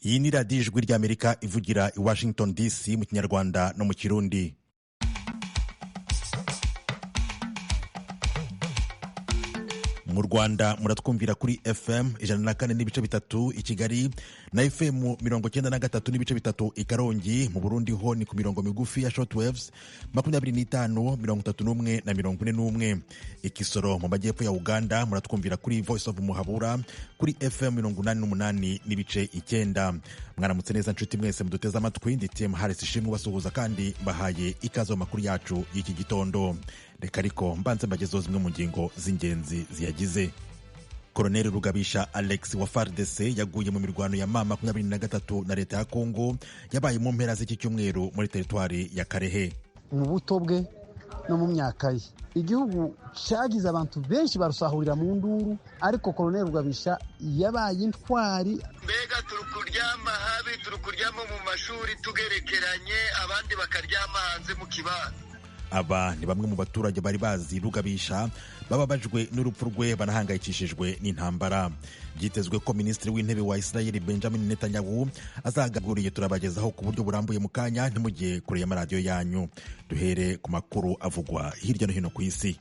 Iyi ni radiyo ijwi ry'Amerika ivugira i Washington DC mu Kinyarwanda no mu Kirundi. Mu Rwanda muratwumvira kuri FM 104.3 i Kigali na FM 93.3 i Karongi. Mu Burundi ho ni ku mirongo migufi ya shortwaves 25, 31 na 41. Ikisoro mu majyepfo ya Uganda muratwumvira kuri Voice of Muhabura kuri FM 88.9. Mwaramutse neza nshuti mwese muduteze amatwi. Ndi Tim Harris ishimwe basuhuza kandi mbahaye ikaze mu makuru yacu y'iki gitondo. Reka ariko mbanze mbagezeho zimwe mu ngingo z'ingenzi ziyagize. Koloneli Rugabisha Alex wa FARDC yaguye mu mirwano ya M23 na leta ya Kongo yabaye mu mpera z'iki cyumweru muri teritwari ya Karehe. Mu buto bwe no mu myaka ye igihugu cyagize abantu benshi barusahurira mu nduru, ariko Koloneli Rugabisha yabaye intwari. Mbega turukuryama habi, turukuryama mu mashuri tugerekeranye, abandi bakaryama hanze mu kibanza. Aba ni bamwe mu baturage bari bazi Rugabisha bababajwe n'urupfu rwe banahangayikishijwe n'intambara. Byitezwe ko Minisitiri w'Intebe wa Israel Benjamin Netanyahu azagaburiye turabagezaho ku buryo burambuye mu kanya, ntimujye kure y'amaradiyo yanyu. Duhere ku makuru avugwa hirya no hino ku isi.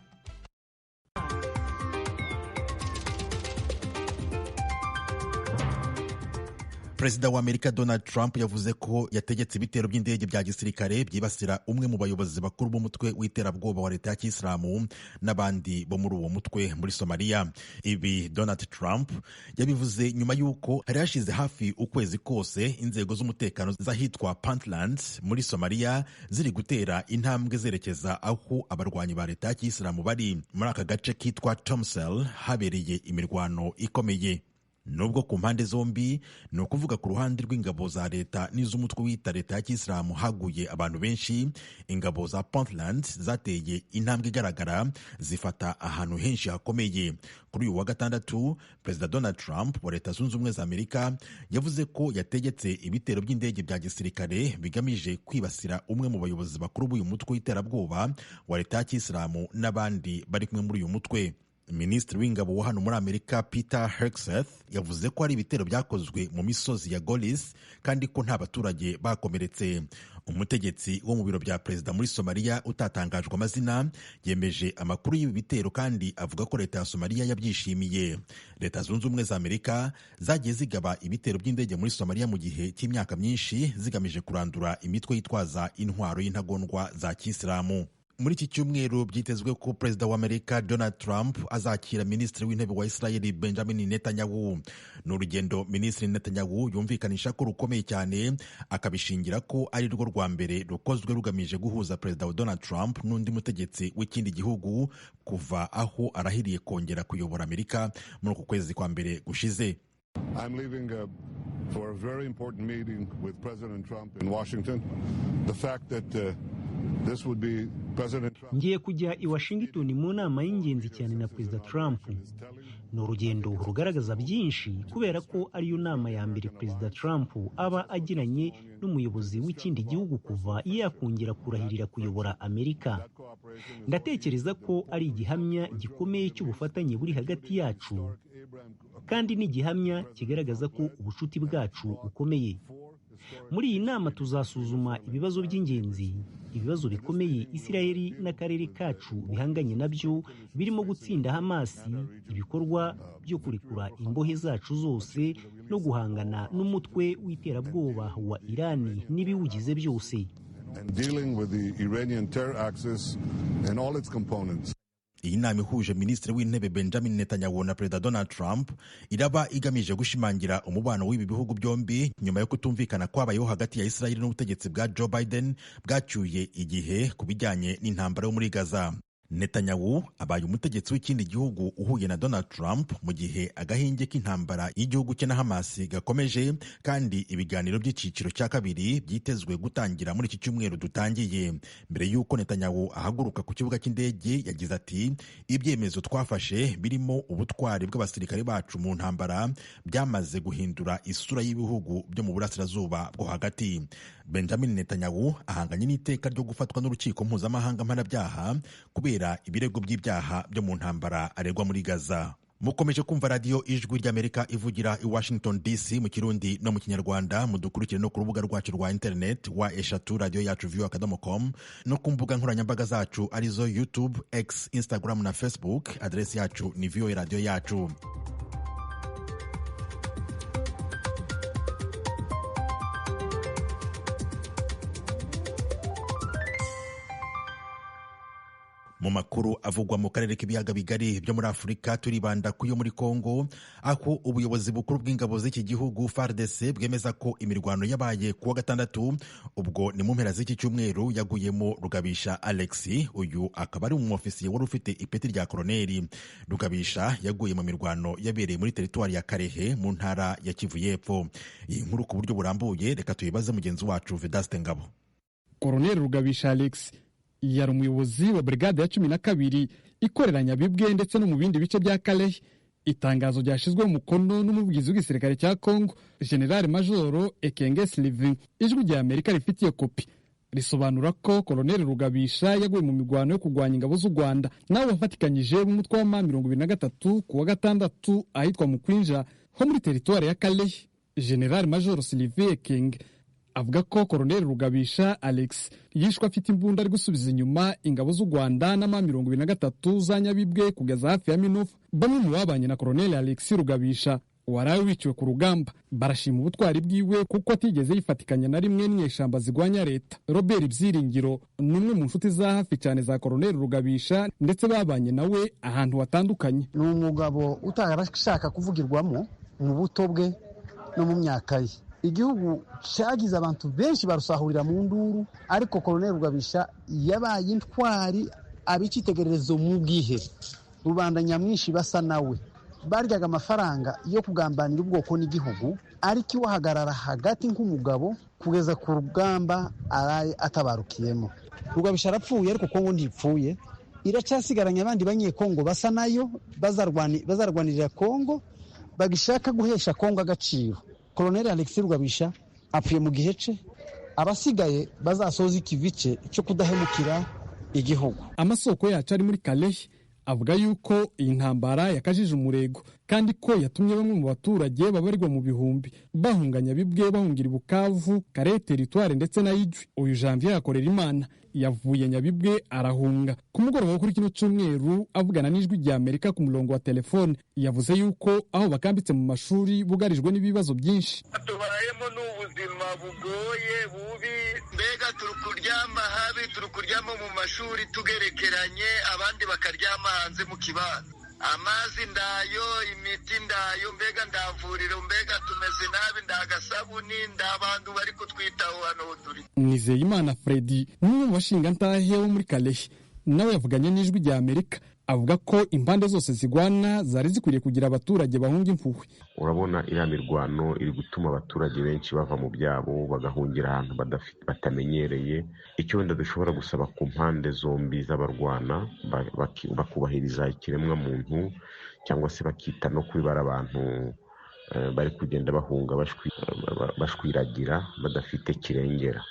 Perezida wa Amerika Donald Trump yavuze ko yategetse ibitero by'indege bya gisirikare byibasira umwe mu bayobozi bakuru b'umutwe w'iterabwoba wa leta ya Kisilamu n'abandi bo muri uwo mutwe muri Somalia. Ibi Donald Trump yabivuze nyuma y'uko hari hashize hafi ukwezi kose inzego z'umutekano z'ahitwa Puntland muri Somalia ziri gutera intambwe zerekeza aho abarwanyi ba leta ya Kisilamu bari. Muri aka gace kitwa Tomsel habereye imirwano ikomeye. Nubwo ku mpande zombi, ni ukuvuga ku ruhande rw'ingabo za leta n'iz'umutwe wita leta ya Kisilamu haguye abantu benshi, ingabo za Puntland zateye intambwe igaragara zifata ahantu henshi hakomeye. Kuri uyu wa gatandatu, Perezida Donald Trump wa Leta Zunze Ubumwe za Amerika yavuze ko yategetse ibitero by'indege bya gisirikare bigamije kwibasira umwe mu bayobozi bakuru b'uyu mutwe w'iterabwoba wa leta ya Kisilamu n'abandi bari kumwe muri uyu mutwe. Minisitiri w'ingabo wa hano muri Amerika Peter Hegseth yavuze ko ari ibitero byakozwe mu misozi ya Golis kandi ko nta baturage bakomeretse. Umutegetsi wo mu biro bya perezida muri Somalia utatangajwe amazina yemeje amakuru y'ibi bitero kandi avuga ko leta ya Somalia yabyishimiye. Leta Zunze Ubumwe za Amerika zagiye zigaba ibitero by'indege muri Somalia mu gihe cy'imyaka myinshi zigamije kurandura imitwe yitwaza intwaro y'intagondwa za Kisilamu. Muri iki cyumweru byitezwe ko Perezida wa Amerika Donald Trump azakira Minisitiri w'Intebe wa Israel Benjamin Netanyahu. Ni urugendo Minisitiri Netanyahu yumvikanisha ko rukomeye cyane, akabishingira ko ari rwo rwa mbere rukozwe rugamije guhuza Perezida Donald Trump n'undi mutegetsi w'ikindi gihugu kuva aho arahiriye kongera kuyobora Amerika muri uku kwezi kwa mbere gushize. I'm leaving for a very important meeting with President Trump in Washington. The fact that this would be President Trump. Ngiye kujya i Washington mu nama y'ingenzi cyane na Perezida Trump. Ni urugendo rugaragaza byinshi kubera ko ariyo nama ya mbere Perezida Trump aba agiranye n'umuyobozi w'ikindi gihugu kuva yakongera kurahirira kuyobora Amerika. Ndatekereza ko ari igihamya gikomeye cy'ubufatanye buri hagati yacu, kandi ni igihamya kigaragaza ko ubucuti bwacu bukomeye. Muri iyi nama tuzasuzuma ibibazo by'ingenzi, ibibazo bikomeye Isiraheli n'akarere kacu bihanganye nabyo, birimo gutsinda Hamas, ibikorwa byo kurekura imbohe zacu zose no guhangana n'umutwe w'iterabwoba wa Irani n'ibiwugize byose. Iyi nama ihuje Minisitiri w'Intebe Benjamin Netanyahu na Perezida Donald Trump iraba igamije gushimangira umubano w'ibi bihugu byombi nyuma yo kutumvikana kwabayeho hagati ya Israel n'ubutegetsi bwa Joe Biden bwacyuye igihe ku bijyanye n'intambara yo muri Gaza. Netanyahu abaye umutegetsi w'ikindi gihugu uhuye na Donald Trump mu gihe agahinge k'intambara y'igihugu cye na Hamas gakomeje, kandi ibiganiro by'iciciro cya kabiri byitezwe gutangira muri iki cyumweru dutangiye. Mbere y'uko Netanyahu ahaguruka ku kibuga cy'indege yagize ati, ibyemezo twafashe birimo ubutwari bw'abasirikare bacu mu ntambara byamaze guhindura isura y'ibihugu byo mu burasirazuba bwo hagati. Benjamin Netanyahu ahanganye n'iteka ryo gufatwa n'urukiko mpuzamahanga mpanabyaha kubera ibirego by'ibyaha byo mu ntambara aregwa muri Gaza. mukomeje kumva radiyo ijwi ry'Amerika ivugira i Washington DC mu Kirundi no mu Kinyarwanda. Mudukurikire no ku rubuga rwacu rwa internet wa radio yacu voa.com no ku mbuga nkoranyambaga zacu arizo YouTube, X, Instagram na Facebook. Adresi yacu ni VOA radio yacu. Mu makuru avugwa mu karere k'ibiyaga bigari byo muri Afurika, turibanda ku yo muri Kongo, aho ubuyobozi bukuru bw'ingabo z'iki gihugu FARDC bwemeza ko imirwano yabaye kuwa gatandatu, ubwo ni mu mpera z'iki cyumweru, yaguyemo Rugabisha Alexis. Uyu akaba ari umufisiye wari ufite ipeti rya koloneli. Rugabisha yaguye mu mirwano yabereye muri teritwari ya Karehe mu ntara ya Kivu y'Epfo. Iyi nkuru ku buryo burambuye reka tuyibaze mugenzi wacu Vedaste Ngabo. Koloneli Rugabisha Alexis yari umuyobozi wa brigade ya 12 ikorera Nyabibwe ndetse no mu bindi bice bya Kalehe. Itangazo ryashizwe umukono n'umuvugizi w'igisirikare cya Kongo, General Major Ekenge Sylvain, ijwi rya Amerika rifitiye kopi, risobanura ko Koloneli Rugabisha yaguye mu migwano yo kugwanya ingabo z'u Rwanda nawe wafatikanyije mu mutwe wa 23 kuwa gatandatu ahitwa mu Kwinja ho muri teritwari ya Kalehe. General Major Sylvain Ekenge avuga ko Koloneli Rugabisha Alex yishwe afite imbunda ari gusubiza inyuma ingabo z'u Rwanda na 23 za Nyabibwe kugeza hafi ya Minofu. Bamwe mu babanye na Koloneli Alex Rugabisha warawe wiciwe ku rugamba barashima ubutwari bwiwe kuko atigeze yifatikanya na rimwe n'inyeshamba zigwanya leta. Robert Byiringiro n'umwe mu nshuti za hafi cyane za Koloneli Rugabisha ndetse babanye nawe ahantu hatandukanye. Ni umugabo utarashaka kuvugirwamo mu buto bwe no mu myaka ye. Igihugu cyagize abantu benshi barusahurira mu nduru, ariko Koloneli Rugabisha yabaye intwari, abicitegererezo mu bwihe. Rubanda nyamwinshi basa nawe baryaga amafaranga yo kugambanira ubwoko n'igihugu, ariko iwahagarara hagati nk'umugabo kugeza ku rugamba atabarukiyemo. Rugabisha arapfuye, ariko Kongo ntipfuye, iracyasigaranye abandi banyekongo basa nayo bazarwanirira Kongo, bagishaka guhesha Kongo agaciro. Koloneli Alexis Rugabisha apfuye mu gihe cye, abasigaye bazasoza ikivice cyo kudahemukira igihugu. Amasoko yacu ari muri Kalehe avuga yuko iyi ntambara yakajije umurego, kandi ko yatumye bamwe mu baturage babarirwa mu bihumbi bahunganya Bibwe bahungira Bukavu, Kare teritware ndetse na Ijwi. Uyu Janvier yakorera Imana yavuye Nyabibwe arahunga. Ku mugoroba kuri kino cyumweru avugana n'ijwi rya Amerika ku murongo wa telefone, yavuze yuko aho bakambitse mu mashuri bugarijwe n'ibibazo byinshi. Tubayemo n'ubuzima bugoye bubi, mbega turukuryama habi, turukuryama mu mashuri tugerekeranye, abandi bakaryama hanze mu kibanza. Amazi ndayo, imiti ndayo, mbega ndavuriro, mbega tumeze nabi, ndagasabuni, ndabantu bari kutwitaho hano turi. Nizeyimana Freddy n'umwe mu bashingantahe wo muri Kalehe nawe yavuganye n'ijwi rya Amerika, avuga ko impande zose zigwana zari zikwiriye kugira abaturage bahunga impuhwe. Urabona iriya mirwano iri gutuma abaturage benshi bava mu byabo bagahungira ahantu batamenyereye. Icyo wenda dushobora gusaba ku mpande zombi z'abarwana, bakubahiriza ikiremwa muntu, cyangwa se bakita no kwibara abantu bari kugenda bahunga bashwiragira badafite kirengera.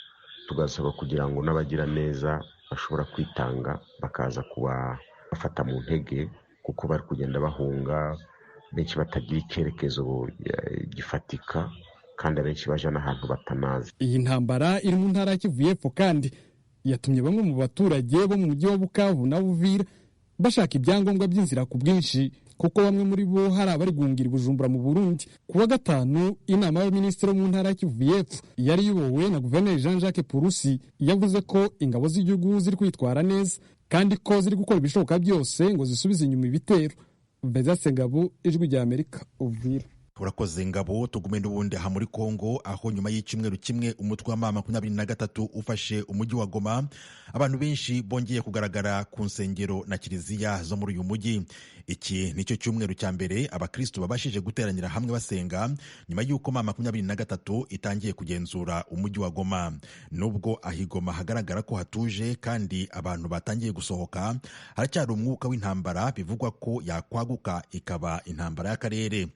Tugasaba kugira ngo n'abagira neza bashobora kwitanga bakaza kuba bafata mu ntege, kuko bari kugenda bahunga benshi batagira icyerekezo gifatika, kandi abenshi baje n'ahantu batanazi. Iyi ntambara iri mu ntara ya Kivu y'Epfo kandi yatumye bamwe mu baturage bo mu mujyi wa Bukavu na Uvira bashaka ibyangombwa by'inzira ku bwinshi, kuko bamwe muri bo hari abari guhungira Bujumbura mu Burundi. Kuwa gatanu inama y'abaminisitiri bo mu ntara ya Kivu y'Epfo yari iyobowe na Guverineri Jean-Jacques Purusi yavuze ko ingabo z'igihugu ziri kwitwara neza kandi ko ziri gukora ibishoboka byose ngo zisubize inyuma ibitero. Vedaste Ngabo, ijwi rya Amerika, Uvira. Urakoze Ngabo. Tugume n'ubundi aha muri Kongo, aho nyuma y'icyumweru kimwe umutwe wa M23 ufashe umujyi wa Goma, abantu benshi bongeye kugaragara ku nsengero na kiliziya zo muri uyu mujyi. Iki nicyo cyumweru cya mbere abakristo babashije guteranira hamwe basenga nyuma y'uko M23 itangiye kugenzura umujyi wa Goma. Nubwo ahigoma hagaragara ko hatuje kandi abantu batangiye gusohoka, haracyari umwuka w'intambara bivugwa ko yakwaguka ikaba intambara y'akarere.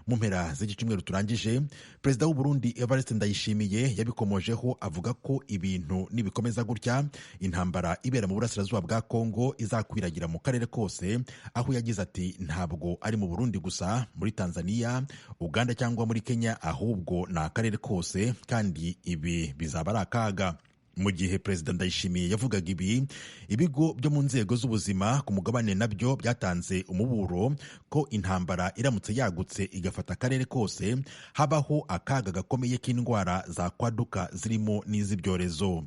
mu mpera z'iki cyumweru turangije perezida w'u Burundi Evariste Ndayishimiye yabikomojeho avuga ko ibintu nibikomeza gutya intambara ibera mu burasirazuba bwa Kongo izakwiragira mu karere kose, aho yagize ati ntabwo ari mu Burundi gusa, muri Tanzania, Uganda cyangwa muri Kenya, ahubwo ni akarere kose kandi ibi bizaba ari akaga. Mu gihe perezida Ndayishimiye yavugaga ibi, ibigo byo mu nzego z'ubuzima ku mugabane nabyo byatanze umuburo ko intambara iramutse yagutse igafata akarere kose habaho akaga gakomeye k'indwara zakwaduka zirimo n'iz'ibyorezo.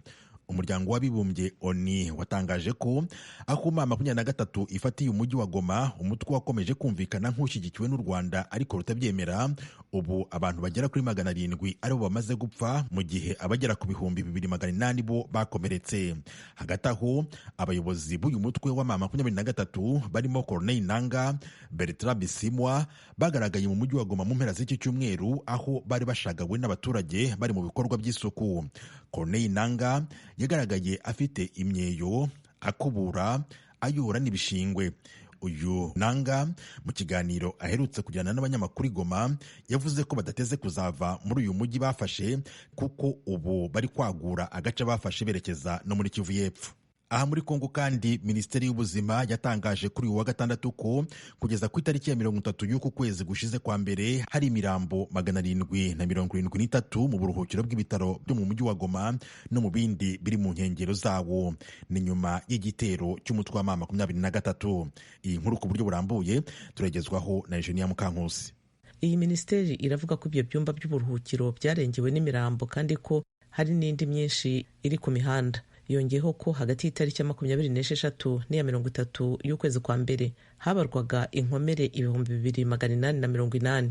Umuryango w'abibumbye ONU watangaje ko aho M23 ifatiye umujyi wa Goma, umutwe wakomeje kumvikana nk'ushyigikiwe n'u Rwanda ariko rutabyemera, ubu abantu bagera kuri 700 aribo bamaze gupfa mu gihe abagera ku 2800 bo bakomeretse. Hagati aho abayobozi b'uyu mutwe wa M23 barimo Corneille Nangaa, Bertrand Bisimwa bagaragaye mu mujyi wa Goma mu mpera z'iki cyumweru, aho bari bashagawe n'abaturage bari mu bikorwa by'isuku. Corneille Nangaa yagaragaye afite imyeyo, akubura, ayora n'ibishingwe. Uyu Nangaa mu kiganiro aherutse kujyana n'abanyamakuru Goma yavuze ko badateze kuzava muri uyu mujyi bafashe, kuko ubu bari kwagura agace bafashe berekeza no muri Kivu y'Epfo. Aha muri Kongo kandi Minisiteri y'Ubuzima yatangaje kuri uyu wa gatandatu ko kugeza ku itariki ya 30 y'uku kwezi gushize kwa mbere hari imirambo 773 mu buruhukiro bw'ibitaro byo mu mujyi wa Goma no mu bindi biri mu nkengero zawo. Ni nyuma y'igitero cy'umutwe wa M23. Iyi nkuru ku buryo burambuye turagezwaho na Eugenia Mukankusi. Iyi minisiteri iravuga ko ibyo byumba by'uburuhukiro byarengewe n'imirambo kandi ko hari n'indi myinshi iri ku mihanda. Yongeyeho ko hagati y'itariki ya 26 n'iya 30 y'ukwezi kwa mbere habarwaga inkomere 2880.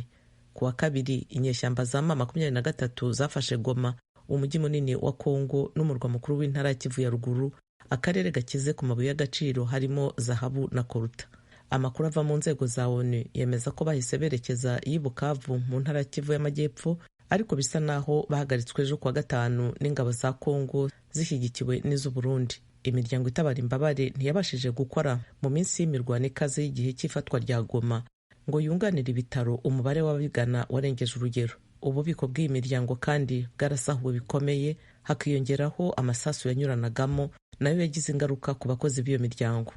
Ku wa kabiri inyeshyamba za M23 zafashe Goma, umujyi munini wa Kongo n'umurwa mukuru w'intara ya Kivu ya ruguru, akarere gakize ku mabuye y'agaciro harimo zahabu na koruta. Amakuru ava mu nzego za ONU yemeza ko bahise berekeza i Bukavu mu ntara ya Kivu y'Amajyepfo, ariko bisa naho bahagaritswe ejo kuwa gatanu n'ingabo za Kongo zishyigikiwe n'iz'u Burundi. Imiryango itabara imbabare ntiyabashije gukora mu minsi y'imirwano ikaze y'igihe cy'ifatwa rya Goma ngo yunganire ibitaro umubare w'ababigana warengeje urugero. Ububiko bw'iyi miryango kandi bwarasahuwe bikomeye, hakiyongeraho amasasu yanyuranagamo nayo yagize ingaruka ku bakozi b'iyo miryango.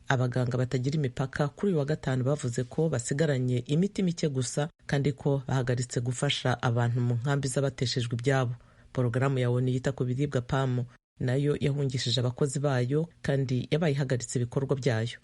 Abaganga batagira imipaka kuri uyu wa gatanu bavuze ko basigaranye imiti mike gusa kandi ko bahagaritse gufasha abantu mu nkambi z'abateshejwe ibyabo. Porogaramu ya ONU yita ku biribwa PAM nayo yahungishije abakozi bayo kandi yabaye ihagaritse ibikorwa byayo.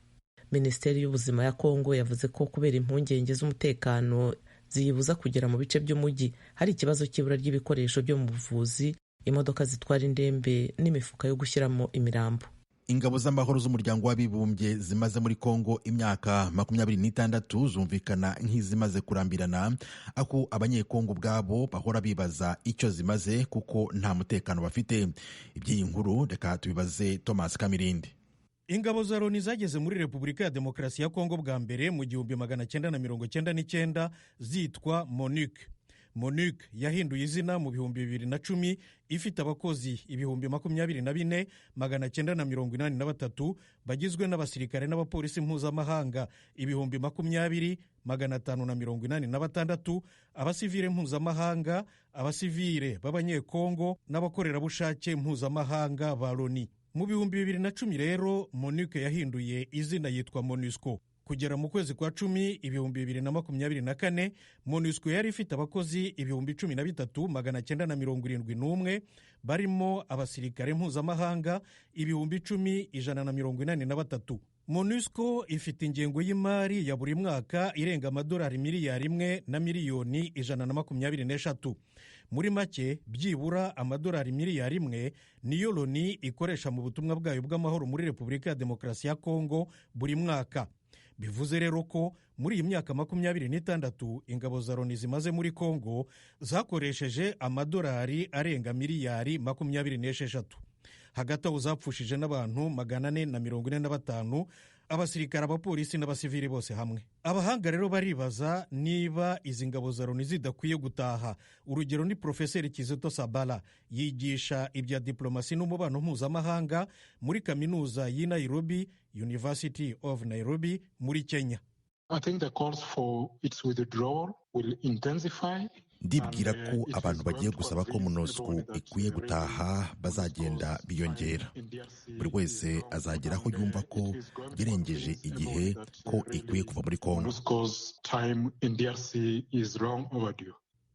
Minisiteri y'Ubuzima ya Kongo yavuze ko kubera impungenge z'umutekano ziyibuza kugera mu bice by'umujyi, hari ikibazo cy'ibura ry'ibikoresho byo mu buvuzi, imodoka zitwara indembe n'imifuka yo gushyiramo imirambo. Ingabo z'amahoro z'umuryango w'abibumbye zimaze muri Kongo imyaka 26 zumvikana nk'izimaze kurambirana, aho abanyekongo ubwabo bahora bibaza icyo zimaze kuko nta mutekano bafite. Iby'iyi nkuru reka tubibaze Thomas Kamirindi. Ingabo za Loni zageze muri Repubulika ya Demokarasi ya Kongo bwa mbere mu 1999 zitwa MONUC. MONUC yahinduye izina mu 2010 ifite abakozi 24,983 bagizwe n'abasirikare n'abapolisi mpuzamahanga 20,586, abasivile mpuzamahanga, abasivile b'abanyekongo n'abakorerabushake mpuzamahanga ba Loni. Mu 2010 rero MONUC yahinduye izina yitwa MONUSCO. Kugera mu kwezi kwa 10 2024 MONUSCO yari ifite abakozi 13,971 barimo abasirikare mpuzamahanga 10,183. MONUSCO ifite ingengo y'imari ya buri mwaka irenga amadolari miliyari 1 na miliyoni 123. Muri make byibura amadolari miliyari 1 niyo Loni ikoresha mu butumwa bwayo bw'amahoro muri Repubulika ya Demokarasi ya Kongo buri mwaka. Bivuze rero ko muri iyi myaka 26 ingabo za Loni zimaze muri Kongo zakoresheje amadolari arenga miliyari 26. Hagati aho zapfushije n'abantu 445, abasirikare, abapolisi n'abasivili bose hamwe. Abahanga rero baribaza niba izi ngabo za Loni zidakwiye gutaha. Urugero ni Profeseri Kizito Sabala, yigisha ibya diplomasi n'umubano mpuzamahanga muri kaminuza y'i Nairobi, University of Nairobi muri Kenya. I think the calls for its withdrawal will intensify. Ndibwira ko abantu bagiye gusaba ko MONUSCO ikwiye gutaha bazagenda biyongera. Buri wese azagera aho yumva ko yarengeje igihe ko ikwiye kuva muri Kongo.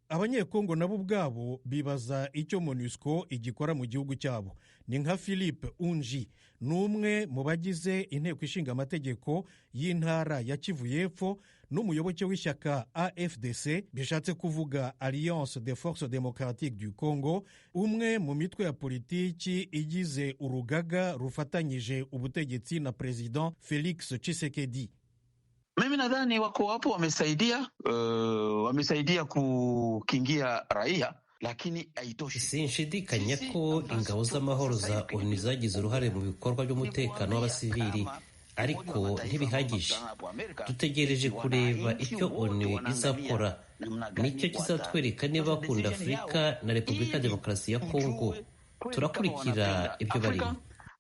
Abanyekongo nabo ubwabo bibaza icyo MONUSCO igikora mu gihugu cyabo. Ni nka Philippe Unji, n'umwe mu bagize inteko ishinga amategeko y'intara ya Kivu y'Epfo n'umuyoboke w'ishyaka AFDC, bishatse kuvuga Alliance des Forces Démocratiques du Congo, umwe mu mitwe ya politiki igize urugaga rufatanyije ubutegetsi na President Felix Tshisekedi. Mimi nadhani wako wapo wamesaidia kukingia raia, lakini haitoshi. Sinshidikanya ko ingabo z'amahoro za ONU zagize uruhare mu bikorwa by'umutekano w'abasivili, ariko ntibihagije. Dutegereje kureba icyo ONU izakora. Nicyo kizatwereka niba bakunda Afurika na Repubulika ya Demokarasi ya Kongo. Turakurikira ibyo barimo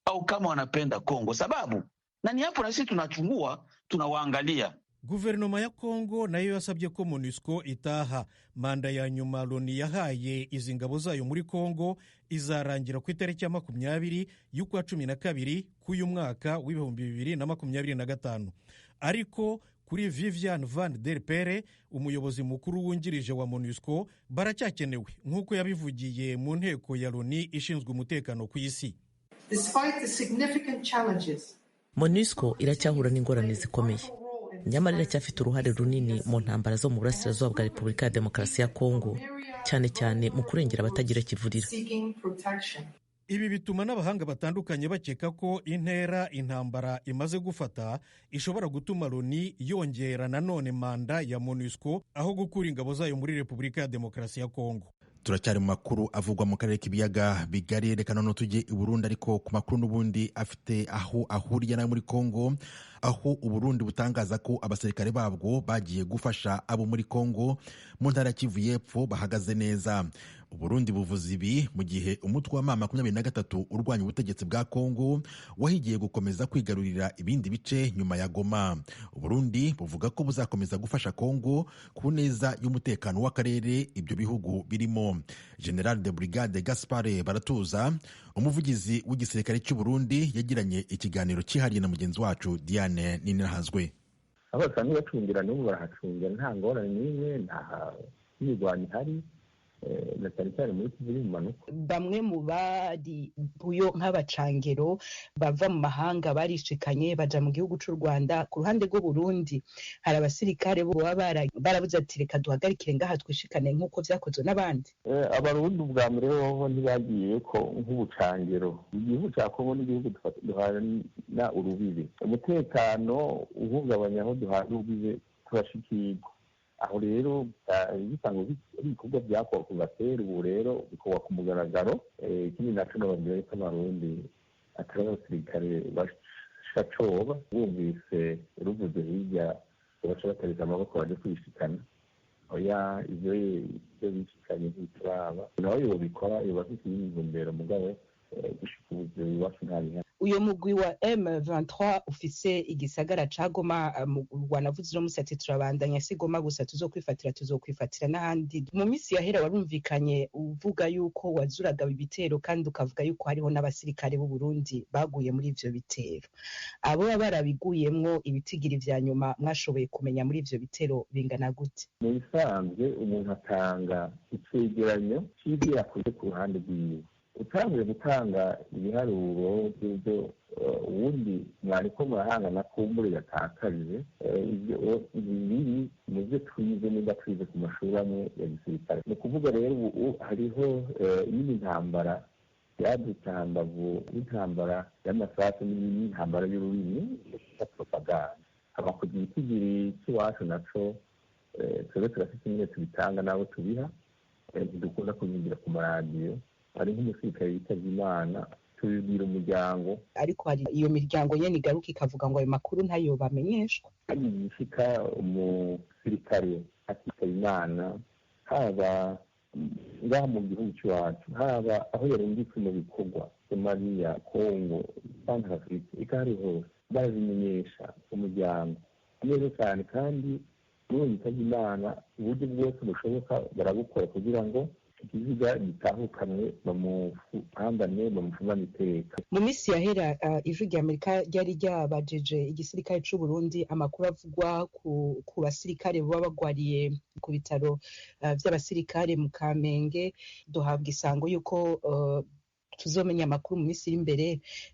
au kama wanapenda Kongo, sababu na ni hapo na sisi tunachungua, tunawaangalia. Guverinoma ya Kongo nayo yasabye ko MONUSCO itaha. Manda ya nyuma Loni yahaye izi ngabo zayo muri Kongo izarangira ku itariki ya 20 y'ukwa 12 k'uyu mwaka w'2025. Ariko kuri Vivian Van Der Pere, umuyobozi mukuru wungirije wa MONUSCO, baracyakenewe nk'uko yabivugiye mu nteko ya Loni ishinzwe umutekano ku isi. Despite the significant challenges, MONUSCO iracyahura n'ingorane zikomeye, nyamara iracyafite uruhare runini mu ntambara zo mu burasirazuba bwa Repubulika ya Demokarasi ya Kongo, cyane cyane mu kurengera abatagira kivurira. Ibi bituma n'abahanga batandukanye bakeka ko intambara imaze gufata ishobora gutuma Loni yongera nanone manda ya MONUSCO aho gukura ingabo zayo muri Repubulika ya Demokarasi ya Kongo. Turacyari mu makuru avugwa mu karere k'ibiyaga bigari. Reka none tujye i Burundi, ariko ku makuru n'ubundi afite aho ahuriye nayo muri Kongo, aho Uburundi butangaza ko abasirikare babwo bagiye gufasha abo muri Kongo mu ntara ya Kivu y'Epfo bahagaze neza. Uburundi buvuze ibi mu gihe umutwe wa M23 urwanya ubutegetsi bwa Kongo wahigiye gukomeza kwigarurira ibindi bice nyuma ya Goma. Uburundi buvuga ko buzakomeza gufasha Kongo ku neza y'umutekano w'akarere ibyo bihugu birimo. General de Brigade Gaspard Baratuza, umuvugizi w'igisirikare cy'u Burundi, yagiranye ikiganiro cyihariye na mugenzi wacu Diane Ninahazwe. Abasanzwe bacungira n'ubu barahacungira, nta ngorane n'imwe, nta mirwano ihari. Bamwe mu bari buyo nk'abacangero bava mu mahanga barishikanye baja mu gihugu cy'u Rwanda. Ku ruhande rw'u Burundi hari abasirikare bo barabuze ati reka duhagarikire ngaha twishikane nk'uko vyakozwe n'abandi. Abarundi ubwa mbere boho ntibagiye ko nk'ubucangero. Igihugu cya Kongo n'igihugu duhana urubibe, umutekano uhungabanya aho duhana urubibe turashikirwa. Aho rero bisanga ibikorwa byakorwa kuva kera, ubu rero bikorwa ku mugaragaro. Ikindi naco n'ababwira ko Abarundi atari abasirikare bashacoba, bumvise ruvuze hirya baca batarika amaboko baje kwishikana. Oya, ivyo bishikanye ntituraba, nawe yobikora yoba afite intumbero mugabo gushika ubuzima iwacu ntabihari. Uyo mugwi wa M23 ufise igisagara ca Goma, wanavuze no musati turabandanya si Goma gusa tuzokwifatira n'ahandi. Mu misi yahera warumvikanye uvuga yuko wazuraga ibitero kandi ukavuga yuko hariho n'abasirikare b'u Burundi baguye muri ivyo bitero. Abo barabiguyemwo ibitigiri vya nyuma mwashoboye kumenya muri ivyo bitero bingana gute? Mu bisanzwe umuntu atanga icegeranyo c'ivyo yakoze ku ruhande rwiwe. Utanguye gutanga ibiharuro by'ibyo ubundi mwariko murahangana kumbure yatakaje, ibi muvyo twize niba twize ku mashuri amwe ya gisirikare. Ni ukuvuga rero ubu hariho iyindi ntambara yadutse hambavu y'intambara y'amasasu n'intambara y'ururimi ya propaganda. Abakozi igitigiri cy'iwacu naco twebwe turafite imwe tubitanga n'abo tubiha, ntidukunda kubigira ku maradiyo. Hari nk'umusirikare yitavye Imana, tubibwira umuryango, ariko hari iyo miryango nyene igaruka ikavuga ngo ayo makuru ntayo bamenyeshwa. Hari igishika umusirikare akitaba Imana, haba ngaha mu gihugu cy'iwacu, haba aho yarungitswe mu bikorwa Somalia, Kongo, Centrafrique, eka hari hose barabimenyesha umuryango. neza cyane kandi n'ubu yitabye Imana uburyo bwose bushoboka barabukora kugira ngo ikiziga gitahukanwe bamuhambane bamufungane iteka. Mu minsi yahera ijwi rya Amerika ryari ryabajije igisirikare c'u Burundi amakuru avugwa ku basirikare baba bagwariye ku bitaro vy'abasirikare mu Kamenge. Duhabwa isango yuko tuzomenya amakuru mu minsi iri imbere.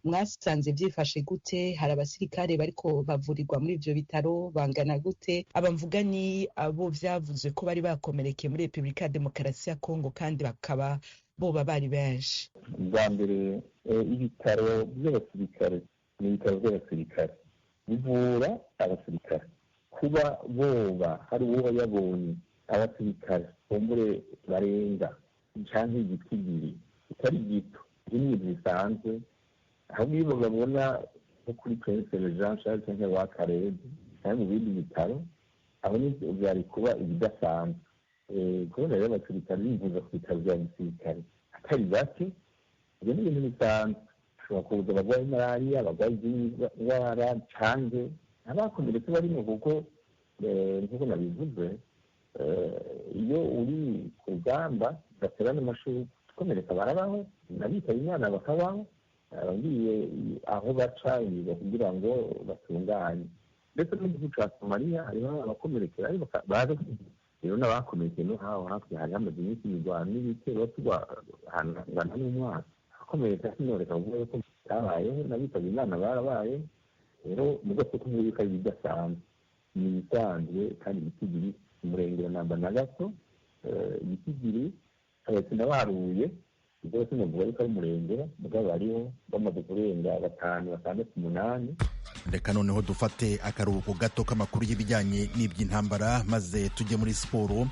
Mwasanze vyifashe gute? Hari abasirikare bariko bavurirwa muri ivyo bitaro bangana gute? Abamvuga ni abo vyavuze ko bari bakomerekeye muri Repubulika ya Demokarasi ya Kongo kandi bakaba boba bari benshi. Bwa mbere ibitaro by'abasirikare ni ibitaro by'abasirikare bivura abasirikare. Kuba boba hari uwo yabonye abasirikare bombure barenga canke igitwigiri kitari gito ibintu bisanzwe, ahubwo iyo babona nko kuri Prince Jean Charles cyangwa wa Karede cyangwa mu bindi bitaro aho ni byari kuba ibidasanzwe. Kubona rero abasirikare bivuza ku bitaro bya gisirikare atari bake, ibyo ni ibintu bisanzwe. Ushobora kuza abarwayi malariya, abarwayi indwara canke abakomeretse barimo, kuko nk'uko nabivuze iyo uri ku rugamba ugatera n'amashuri gukomereka barabaho, n'abitaba Imana bakabaho, abagiye aho baca kugira ngo batunganye. Ndetse no mu gihugu ca Somalia hariho abakomerekera baza rero n'abakomerekeye no haho hafi hari hamaze iminsi imirwano n'ibitero tugana n'umwaka akomereka sinoreka kuvuga yuko bitabayeho, n'abitaba Imana barabaye. Rero mu gato k'umwuka bidasanzwe ni ibisanzwe kandi bitigiri umurengero namba na gato bitigiri abatsina baruye ibyo sinavuga yuko ari umurengero mugabo bariho bamaze kurenga 5, 6, 8. Reka noneho dufate akaruhuko gato k'amakuru y'ibijyanye n'iby'intambara maze tujye muri siporo,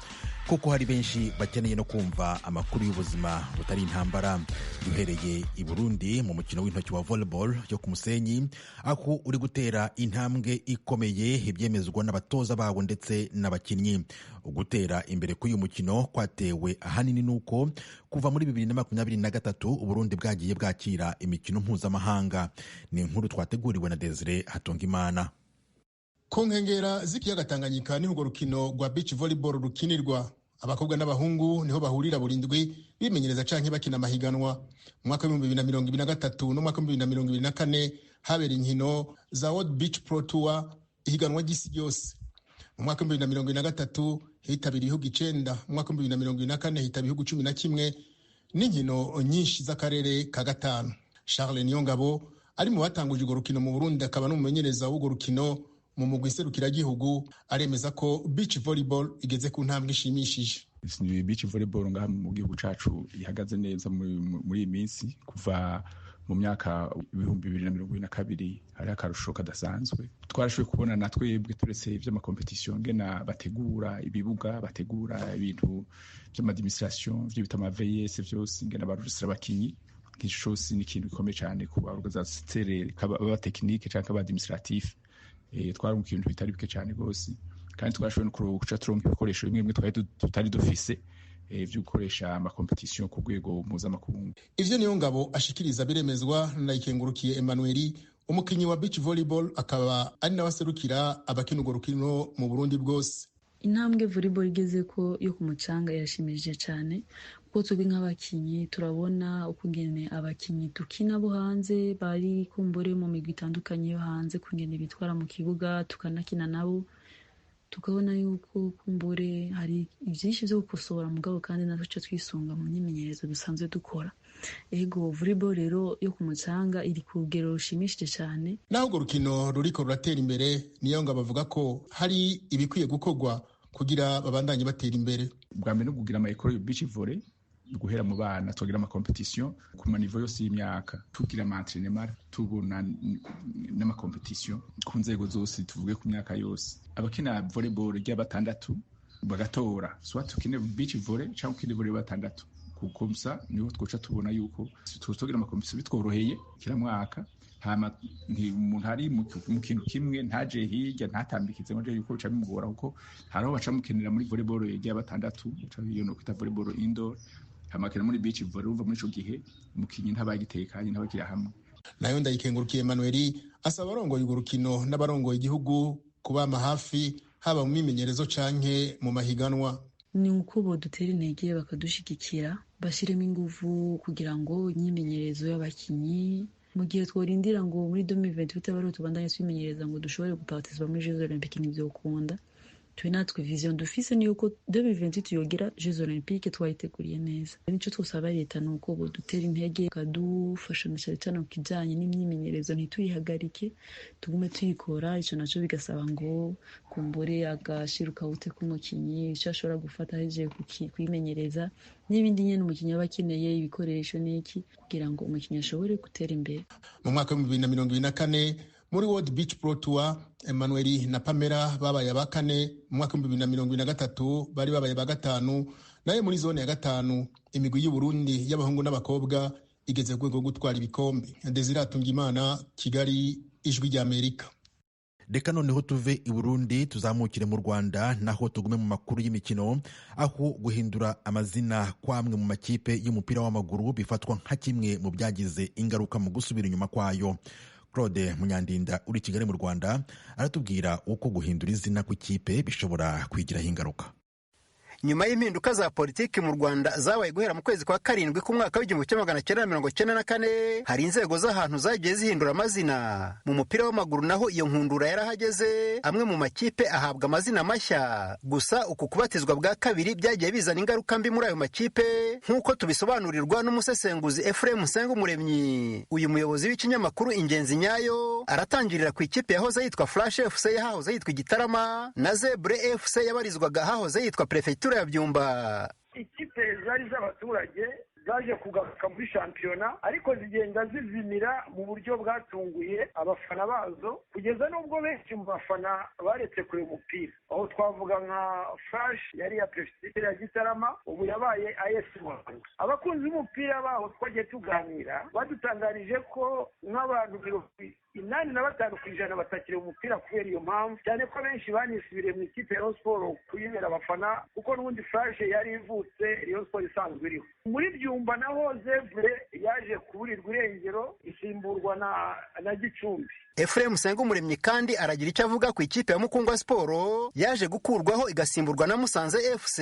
kuko hari benshi bakeneye no kumva amakuru y'ubuzima butari intambara. Duhereye i Burundi mu mukino w'intoki wa volleyball yo ku Musenyi, aho uri gutera intambwe ikomeye, ibyemezwa n'abatoza bawo ndetse n'abakinnyi. Gutera imbere k'uyu mukino kwatewe ahanini nuko kuva muri 2023 Uburundi bwagiye bwakira imikino mpuzamahanga. Ni inkuru twateguriwe na Desire Hatongimana. Ku nkengera z'ikiyaga Tanganyika niho urwo rukino rwa beach volleyball rukinirwa. Abakobwa n'abahungu niho bahurira burindwi bimenyereza canke bakina amahiganwa. Mu mwaka wa 2023 no mwaka wa 2024 habera inkino za World Beach Pro Tour, ihiganwa ry'isi yose. Mu mwaka wa 2023 hitabiriye ibihugu 9, mu mwaka wa 2024 hitabiriye ibihugu 11 n'inkino nyinshi z'akarere ka gatanu. Charles Niyongabo ari mu batanguje urwo rukino mu Burundi, akaba n'umumenyereza w'urwo rukino mu mugwi serukiragihugu, aremeza ko beach volleyball igeze ku ntambwe ishimishije. Beach volleyball ngaha mu gihugu cacu ihagaze neza muri iyi minsi. Kuva mu myaka 2022 hari akarusho kadasanzwe. Twarashoboye kubona na twebwe turetse ivy'amakompetition ngena bategura ibibuga, bategura ibintu vy'amadministration vy'ibita amaVS vyose, ngena barujisira abakinyi. Nk'icose ni ikintu gikomeye cyane ku baorganisateur aba technique canke aba administratif. Twari mu kintu bitari bike cyane gose, kandi twashoboye no kuca turonka ibikoresho bimwe twari tutari dufise vyo gukoresha amakompetition ku rwego mpuzamakungu. Ivyo Niyongabo ashikiriza biremezwa na Ikengurukiye Emmanuel, umukinyi wa beach volleyball, akaba ari nabaserukira abakina urwo rukino mu Burundi bwose. Intambwe volleyball igeze ko yo ku mucanga yashimishije cyane, kuko tubi nk'abakinyi turabona ukungene abakinyi dukina bo hanze bari kumbure mu migwi itandukanye yo hanze, kungene bitwara mu kibuga tukanakina nabo, tukabona yuko kumbure hari ivyinshi vyo gukosora mugabo kandi natwe twisunga mu myimenyerezo dusanzwe dukora. Ego volleyball rero yo ku mucanga iri ku rugero rushimishije cyane. Naho urwo rukino ruriko ruratera imbere, Niyongabo bavuga ko hari ibikwiye gukorwa kugira babandanye batera imbere. Bwa mbere no kugira ama-école yo beach volley, guhera mu bana tugira ama-competition ku manivo yose y'imyaka, tugira ama-entraînement, tubona n'ama-competition ku nzego zose, tuvuge ku myaka yose. Abakina volleyball rya batandatu bagatora soit tukine beach volley cyangwa ukine volley batandatu, kuko msa niho twoca tubona yuko tugira ama-competition bitworoheye kila mwaka. Hama umuntu hari mu kintu kimwe ntaje hirya ntatambikize ngo yuko bica bimugora, kuko haraho baca mukenera muri volleyball ya batandatu, iyo no kwita volleyball indoor, hamakena muri beach volley. Uva muri ico gihe umukinyi ntabagitekanye ntabakira hamwe. Nayo Ndayikengurukiye Emmanuel asaba abarongoye urwo rukino n'abarongoye igihugu kubama hafi haba mu mimenyerezo canke mu mahiganwa. Ni uko bodutera intege bakadushigikira bashyiremo ingufu kugira ngo imyimenyerezo y'abakinyi mu gihe tworindira ngo muri 2028 bari tubandanye twimenyereza ngo dushobore guparticipa muri Jeux Olympiques n'ivyokunda. Twe natwe vision dufise ni uko 2028 yogera Jeux Olympiques twayiteguriye neza. Nico twosaba leta ni uko bodutera intege kadufasha na cyane ku kijanye n'imyimenyerezo ntituyihagarike tugume tuyikora. Ico naco bigasaba ngo kumbure agashiruka ute k'umukinyi icyo ashobora gufata heje kwimenyereza n'ibindi nyene umukinyi aba akeneye ibikoresho n'iki kugira ngo umukinyi ashobore gutera imbere. Mu mwaka wa 2024 muri World Beach Pro Tour Emmanuel na Pamela babaye abakane, mu mwaka wa 2023 bari babaye bagatanu, naye muri zone ya gatanu imigwi y'u Burundi y'abahungu n'abakobwa igeze ku rwego gutwara ibikombe. Desire Atungimana, Kigali, Ijwi rya Amerika. Reka noneho tuve i Burundi tuzamukire mu Rwanda, naho tugume mu makuru y'imikino, aho guhindura amazina kwamwe mu makipe y'umupira w'amaguru bifatwa nka kimwe mu byagize ingaruka mu gusubira inyuma kwayo. Claude Munyandinda uri Kigali mu Rwanda aratubwira uko guhindura izina kw'ikipe bishobora kwigiraho ingaruka. Nyuma y'impinduka za politiki mu Rwanda zabaye guhera mu kwezi kwa karindwi k'umwaka w'1994 hari inzego z'ahantu zagiye zihindura amazina. Mu mupira w'amaguru naho iyo nkundura yarahageze, amwe mu makipe ahabwa amazina mashya. Gusa uku kubatizwa bwa kabiri byagiye bizana ingaruka mbi muri ayo makipe, nk'uko tubisobanurirwa n'umusesenguzi Ephraim Nsengumuremyi. Uyu muyobozi w'ikinyamakuru Ingenzi Nyayo aratangirira ku ikipe yahoze yitwa Flash FC yahoze yitwa Igitarama na Zebre FC yabarizwaga hahoze yitwa Prefecture ya Byumba. Ikipe zari z'abaturage zaje kugaruka muri shampiyona ariko zigenda zizimira mu buryo bwatunguye abafana bazo, kugeza n'ubwo benshi mu bafana baretse kure umupira. Aho twavuga nka Flash yari ya Prefecture ya Gitarama, ubu yabaye AS Rwanda. Abakunzi b'umupira baho twagiye tuganira badutangarije ko nk'abantu 85% batakira umupira kubera iyo mpamvu, cyane ko benshi banisubiriye mu ikipe ya Rayon Sport kuyibera abafana kuko n'ubundi Flash yari ivutse Rayon Sport isanzwe iriho. Muri Byumba naho Zebre yaje kuburirwa irengero isimburwa na Gicumbi. Ephraim Nsengumuremyi kandi aragira icyo avuga ku ikipe ya Mukungwa Sport yaje gukurwaho igasimburwa na Musanze FC.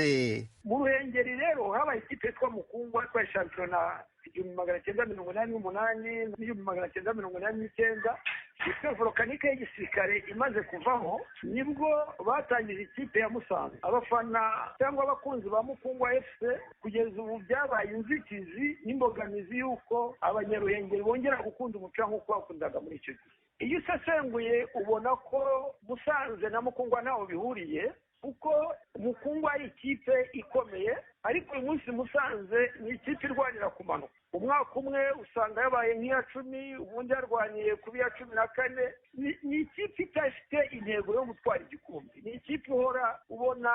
Mu Ruhengeri rero habaye ikipe yitwa Mukungwa kwa shampiyona 1988 1989. Ikipe volkanike y'igisirikare imaze kuvaho nibwo batangije ikipe ya Musanze. Abafana cyangwa abakunzi ba Mukungwa FC kugeza ubu byabaye inzitizi n'imbogamizi y'uko abanyaruhengeri bongera gukunda umupira nk'uko bakundaga muri icyo gihe. Iyo usesenguye ubona ko Musanze na Mukungwa ntaho bihuriye, kuko Mukungwa ari ikipe ikomeye ariko uyu munsi Musanze ni ikipe irwanira kumanuka. Umwaka umwe usanga yabaye nk'iya 10, ubundi yarwaniye kuba iya 14. Ni ikipe itafite intego yo gutwara igikombe, ni ikipe uhora ubona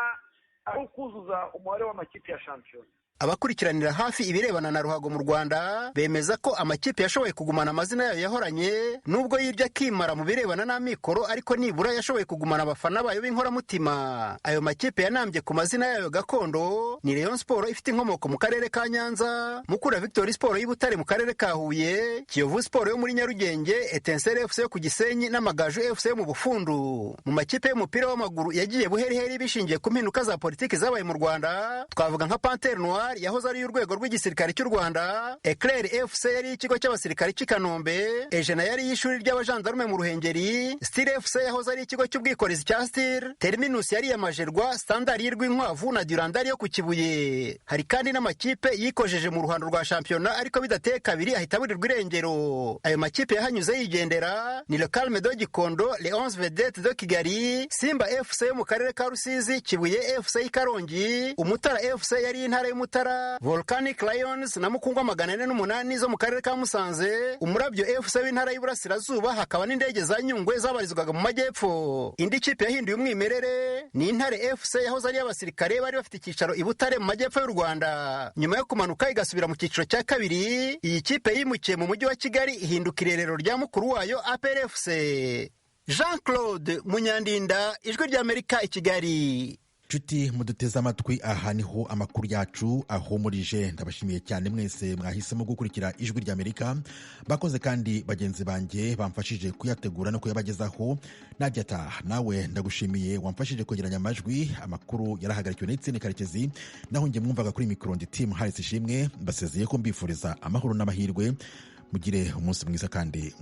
ari ukuzuza umubare w'amakipe ya shampiyona. Abakurikiranira hafi ibirebana na ruhago mu Rwanda bemeza ko amakipe yashoboye kugumana amazina yayo yahoranye, nubwo yirya kimara mu birebana n'amikoro, ariko nibura yashoboye kugumana abafana bayo b'inkoramutima. Ayo makipe yanambye ku mazina yayo gakondo ni Rayon Sport ifite inkomoko mu karere ka Nyanza, Mukura Victory Sport y'Ibutare mu karere ka Huye, Kiyovu Sport yo muri Nyarugenge, Etincelle FC yo ku Gisenyi n'Amagaju FC yo mu Bufundu. Mu makipe y'umupira w'amaguru yagiye buheriheri bishingiye ku mpinduka za politiki zabaye mu Rwanda, twavuga nka Panthère Noire yahoze ari urwego rw'igisirikare cy'u Rwanda, Eclair FC yari ikigo cy'abasirikare cy'i Kanombe, Ejena yari y'ishuri ry'abajandarume mu Ruhengeri, Steel FC yahoze ari ikigo cy'ubwikorezi cya Steel, Terminus yari yamajerwa, Standard y'Urwinkwavu na Durandari yo ku Kibuye. Hari kandi n'amakipe yikojeje mu ruhando rwa shampiyona ariko bidateye kabiri ahita aburirwa irengero. Ayo makipe yahanyuze yigendera ni Le Calme de Gikondo, Les 11 Vedettes de Kigali, Simba FC yo mu karere ka Rusizi, Kibuye FC y'Ikarongi, Umutara FC yari intara y'Umutara, Volcanic Lions na Mukungwa 408 zo mu karere ka Musanze, Umurabyo FC w'intara y'Iburasirazuba, hakaba n'indege za Nyungwe zabarizwaga mu majyepfo. Indi kipe yahinduye umwimerere ni Intare FC yahoze ari y'abasirikare bari bafite icyicaro i Butare mu majyepfo y'u Rwanda. Nyuma yo kumanuka igasubira mu cyiciro cya kabiri, iyi kipe yimukiye mu mujyi wa Kigali ihinduka irerero rya mukuru wayo APR FC. Jean Claude Munyandinda, Ijwi ry'Amerika i Kigali. nshuti muduteze amatwi, aha niho amakuru yacu ahumurije. Ndabashimiye cyane mwese mwahisemo gukurikira ijwi ry'Amerika. Bakoze kandi bagenzi banjye bamfashije kuyategura no kuyabagezaho. Nadia nawe ndagushimiye wamfashije kwegeranya amajwi. Amakuru yarahagarikiwe na Etienne Karekezi, naho njye mwumvaga kuri mikoro ndi Tim Harris Ishimwe. Mbasezeye ko mbifuriza amahoro n'amahirwe. Mugire umunsi mwiza kandi